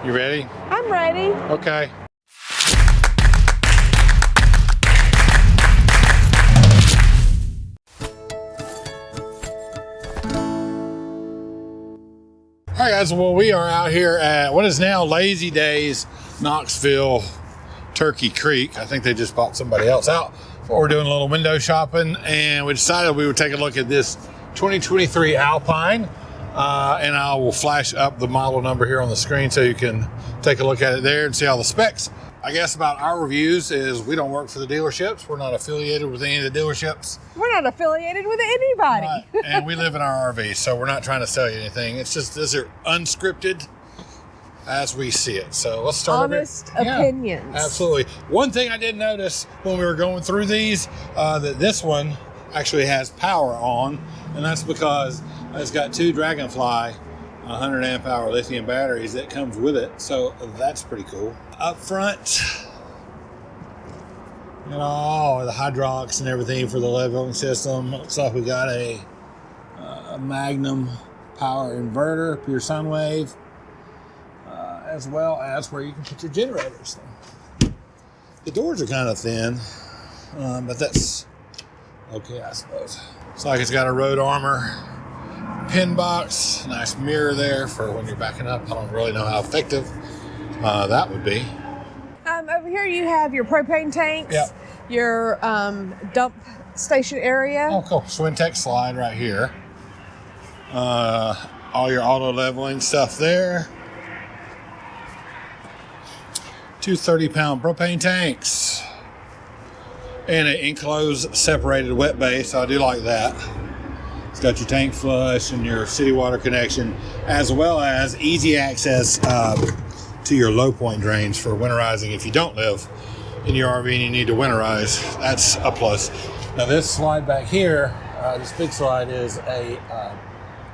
You ready? I'm ready. Okay. All right, guys, well, we are out here at what is now Lazy Days, Knoxville, Turkey Creek. I think they just bought somebody else out. But we're doing a little window shopping, and we decided we would take a look at this 2023 Alpine. And I will flash up the model number here on the screen so you can take a look at it there and see all the specs. I guess about our reviews is we don't work for the dealerships. We're not affiliated with any of the dealerships. We're not affiliated with anybody. And we live in our RV, so we're not trying to sell you anything. It's just, these are unscripted as we see it. So let's start. Honest opinions. Yeah, absolutely. One thing I did notice when we were going through these, that this one actually has power on, and that's because it's got two Dragonfly 100 amp hour lithium batteries that comes with it, so that's pretty cool. Up front, you know, the hydraulics and everything for the leveling system. Looks like we got a Magnum power inverter, pure sun wave, as well as where you can put your generators. The doors are kind of thin, but that's okay, I suppose. Looks like it's got a road armor pin box, nice mirror there for when you're backing up. I don't really know how effective that would be. Over here you have your propane tanks, Yep. your dump station area. Oh, cool. Swintech slide right here. All your auto leveling stuff there. Two 30-pound propane tanks. And an enclosed separated wet base. I do like that. It's got your tank flush and your city water connection, as well as easy access to your low point drains for winterizing. If you don't live in your RV and you need to winterize, that's a plus. Now this slide back here, this big slide is a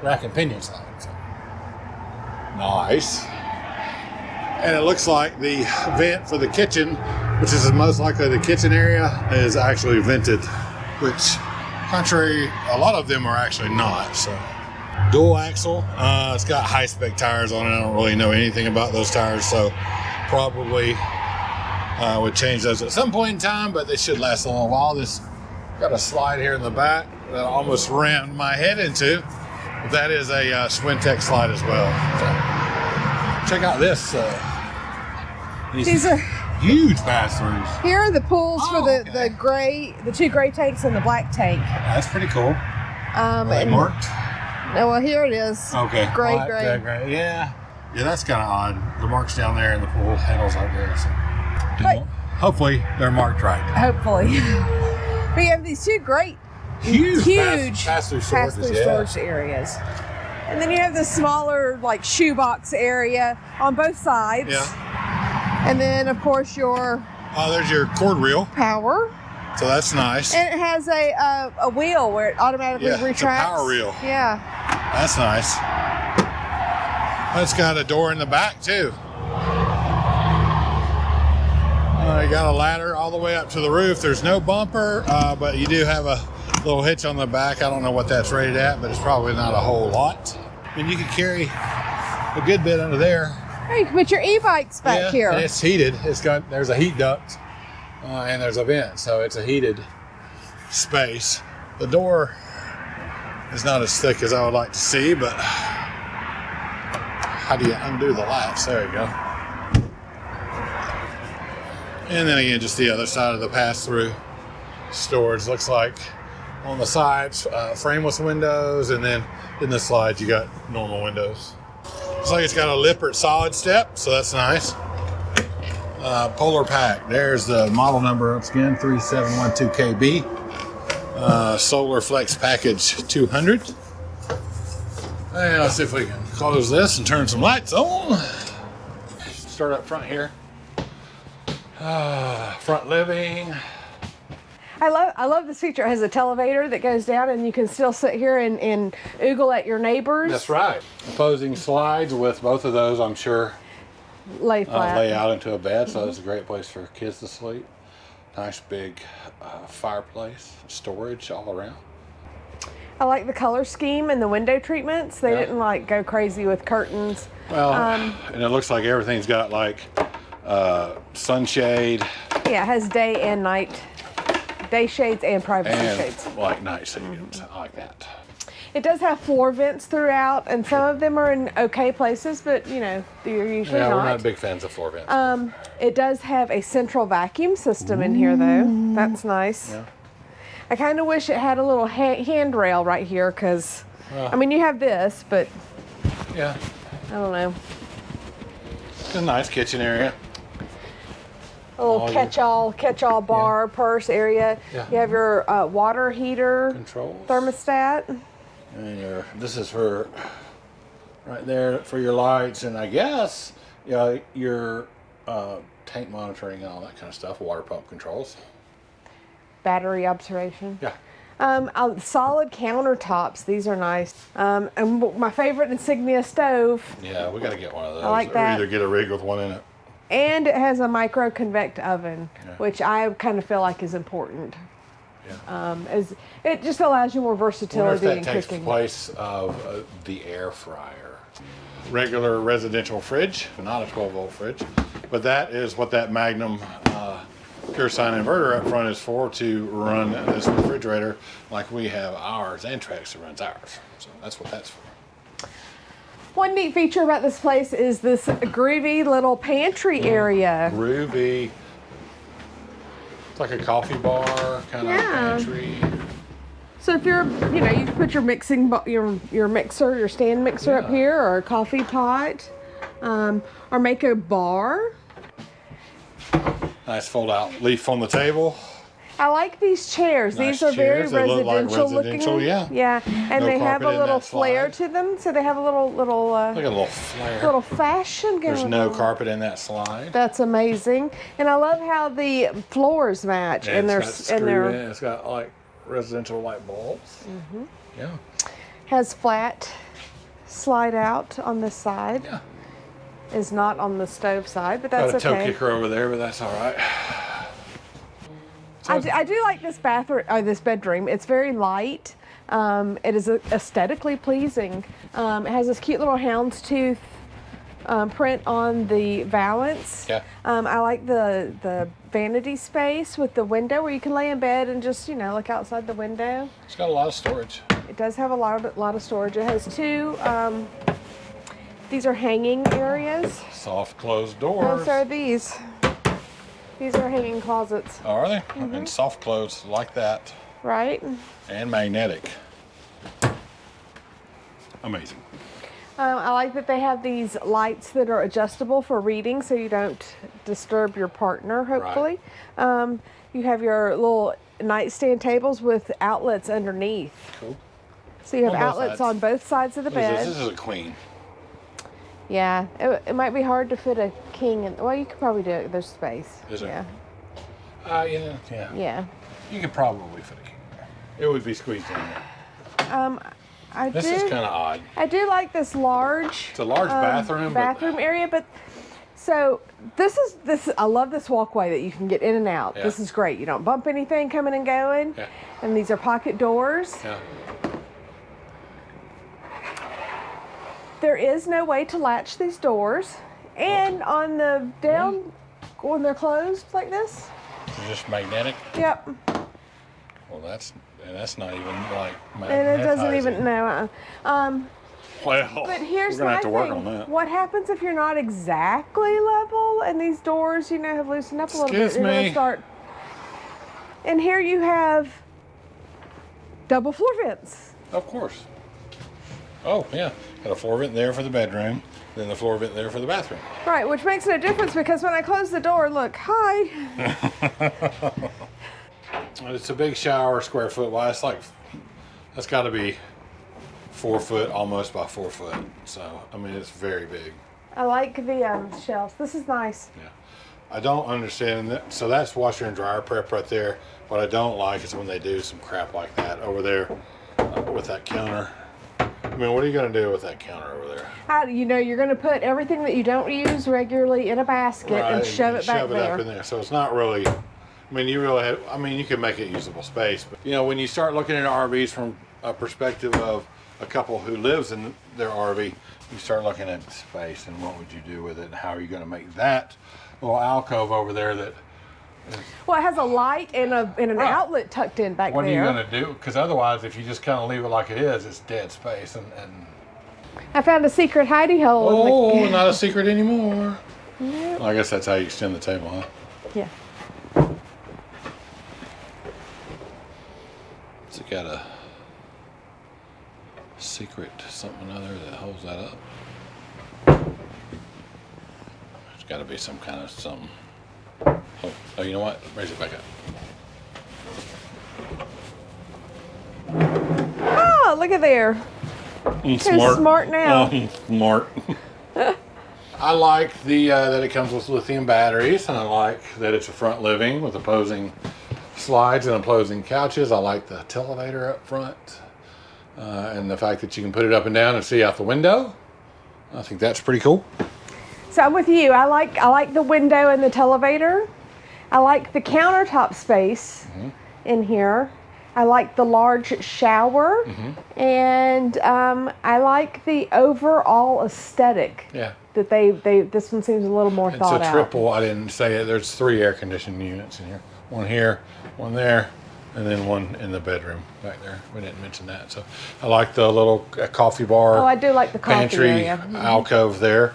rack and pinion slide. So. Nice. And it looks like the vent for the kitchen, which is most likely the kitchen area, is actually vented, which contrary, a lot of them are actually not. So dual axle, it's got high spec tires on it. I don't really know anything about those tires, so probably would change those at some point in time, but they should last a little while. This got a slide here in the back that I almost rammed my head into. But that is a Swintech slide as well. So check out this. These are huge pass-throughs. Here are the pools for the two gray tanks and the black tank. That's pretty cool. Are they marked? No, well, here it is. Okay. Gray. Yeah. Yeah, that's kind of odd. The marks down there and the pool handles out there. So. But hopefully they're marked right. Hopefully. We have these two great, huge pass-through storage areas. And then you have the smaller, like, shoebox area on both sides. Yeah. And then, of course, your there's your cord reel power. So that's nice. And it has a wheel where it automatically retracts. It's a power reel. Yeah. That's nice. It's got a door in the back too. You got a ladder all the way up to the roof. There's no bumper, but you do have a little hitch on the back. I don't know what that's rated at, but it's probably not a whole lot. And you can carry a good bit under there. You can put your e-bikes back here. And it's heated. There's a heat duct and there's a vent, so it's a heated space. The door is not as thick as I would like to see, but how do you undo the latch? There you go. And then again, just the other side of the pass-through storage. Looks like on the sides, frameless windows, and then in the slides you got normal windows. Looks like it's got a Lippert solid step, so that's nice. Polar pack. There's the model number once again, 3712KB. Solar Flex Package 200. And let's see if we can close this and turn some lights on. Start up front here. Front living. I love this feature. It has a televator that goes down and you can still sit here and oogle at your neighbors. That's right. Opposing slides with both of those, I'm sure, lay flat. Lay out into a bed, so it's a great place for kids to sleep. Nice big fireplace, storage all around. I like the color scheme and the window treatments. They Yeah. didn't like go crazy with curtains. Well, and it looks like everything's got like sunshade Yeah, it has day and night, day shades and privacy and shades. like night shades. I like that. It does have floor vents throughout, and some of them are in okay places, but you know, they're usually Yeah, not. we're not big fans of floor vents. It does have a central vacuum system in here, though. That's nice. Yeah. I kind of wish it had a little handrail right here, because, I mean, you have this, but Yeah, I don't know. it's a nice kitchen area. A little catch-all bar, purse area. Yeah. You have your water heater, Controls. thermostat. And this is for right there for your lights, and I guess your tank monitoring and all that kind of stuff. Water pump controls. Battery observation. Yeah. Solid countertops. These are nice. And my favorite insignia stove. Yeah, we got to get one of those. I like that. Or either get a rig with one in it. And it has a micro convect oven, Yeah. which I kind of feel like is important. Yeah. As it just allows you more I wonder if versatility that in takes cooking. place of the air fryer. Regular residential fridge, not a 12-volt fridge, but that is what that Magnum pure sine inverter up front is for, to run this refrigerator like we have ours, and Trex that runs ours. So that's what that's for. One neat feature about this place is this groovy little pantry area. Groovy. It's like a coffee bar kind of pantry. So if you're, you know, you can put your mixing, your mixer, your stand mixer up here, or a coffee pot, or make a bar. Nice fold-out leaf on the table. I like these chairs. Nice These are very chairs. They look like residential looking. yeah. Yeah, and No they have a carpet in little that flair slide. to them. So they have a little Look at a little flare. little fashion going There's no on. carpet in that slide. That's amazing. And I love how the floors match, and It's got like residential light bulbs. Mm-hmm. Yeah. has flat slide out on this side. Yeah. Is not on the stove side, but that's Got a toe okay. kicker over there, but that's all right. I do like this bathroom, or this bedroom. It's very light. It is aesthetically pleasing. It has this cute little houndstooth print on the valance. Yeah. I like the vanity space with the window where you can lay in bed and just, you know, look outside the window. It's got a lot of storage. It does have a lot of storage. It has two. These are hanging areas. Soft closed Oh, doors. so are these. These are hanging closets, Oh, are they? Mm-hmm. And soft closed like that. right? And magnetic. Amazing. I like that they have these lights that are adjustable for reading, so you don't disturb your partner, hopefully. You have your little nightstand tables with outlets underneath. Cool. So you have On both outlets sides. on both sides of the What is bed. this? This is a queen. Yeah, it might be hard to fit a king in. Well, you could probably do it. There's space. Is there? Yeah. Yeah. Yeah. You could probably fit a king in there. It would be squeezed in there. This is kind of odd. I do like this large. It's a large bathroom. Bathroom area, but so this. I love this walkway that you can get in and out. Yeah. This is great. You don't bump anything coming and going. Yeah. And these are pocket doors. Yeah. There is no way to latch these doors, and on the down when they're closed like this. It's just magnetic. Yep. Well, that's not even like And it doesn't even magnetizing. no. Well, But here's we're gonna my have to work thing. on that. What happens if you're not exactly level and these doors, you know, have loosened up a little Excuse bit? You're me. gonna start. And here you have double floor vents. Of course. Oh yeah, got a floor vent there for the bedroom, then the floor vent there for the bathroom. Right, which makes no difference because when I close the door, look, hi. It's a big shower, square foot wise. That's got to be 4 foot, almost by 4 foot. So I mean, it's very big. I like the shelves. This is nice. Yeah. I don't understand that. So that's washer and dryer prep right there. What I don't like is when they do some crap like that over there with that counter. I mean, what are you going to do with that counter over there? How do you know you're going to put everything that you don't use regularly in a basket and shove it back Shove it there? up in there. So it's not really. I mean, you really have. I mean, you can make it usable space, but you know, when you start looking at RVs from a perspective of a couple who lives in their RV, you start looking at space and what would you do with it and how are you going to make that little alcove over there that is, well, it has a light and an outlet tucked in back there. What are you going to do? Because otherwise, if you just kind of leave it like it is, it's dead space. And I found a secret hidey hole. Oh, not a secret anymore. Yep. Well, I guess that's how you extend the table, huh? Yeah. It's got a secret something or other that holds that up. There's got to be some kind of something. Oh, you know what? Raise it back up. Oh, look at there. He's smart now. Oh, he's smart. I like that it comes with lithium batteries, and I like that it's a front living with opposing slides and opposing couches. I like the televator up front, and the fact that you can put it up and down and see out the window. I think that's pretty cool. So I'm with you. I like the window and the televator. I like the countertop space in here. I like the large shower, and I like the overall aesthetic. Yeah. That this one seems a little more thought out. It's a triple. I didn't say it. There's 3 air conditioning units in here. One here, one there, and then one in the bedroom back there. We didn't mention that. So I like the little coffee bar. Oh, I do like the coffee pantry area. alcove there.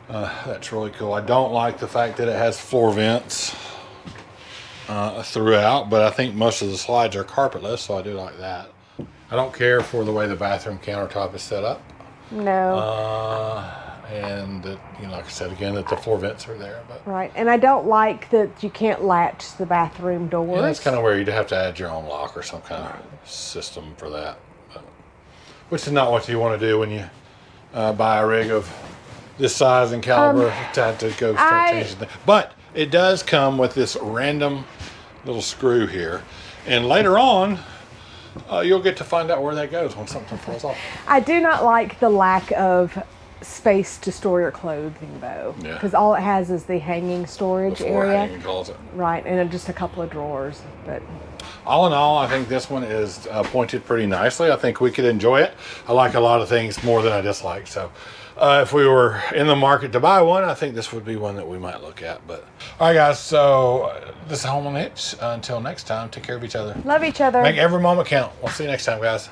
That's really cool. I don't like the fact that it has floor vents throughout, but I think most of the slides are carpetless, so I do like that. I don't care for the way the bathroom countertop is set up. No. And that, like I said again, that the floor vents are there. But right, and I don't like that you can't latch the bathroom doors. yeah, that's kind of where you'd have to add your own lock or some kind of system for that. But, which is not what you want to do when you buy a rig of this size and caliber. To go start changing things. But it does come with this random little screw here, and later on you'll get to find out where that goes when something falls off. I do not like the lack of space to store your clothing, though, because all it has is the hanging storage area. Hanging closet. Right, and just a couple of drawers. But all in all, I think this one is pointed pretty nicely. I think we could enjoy it. I like a lot of things more than I dislike. So if we were in the market to buy one, I think this would be one that we might look at. But all right, guys, so this is Home on the Hitch. Until next time, take care of each other. Love each other. Make every moment count. We'll see you next time, guys.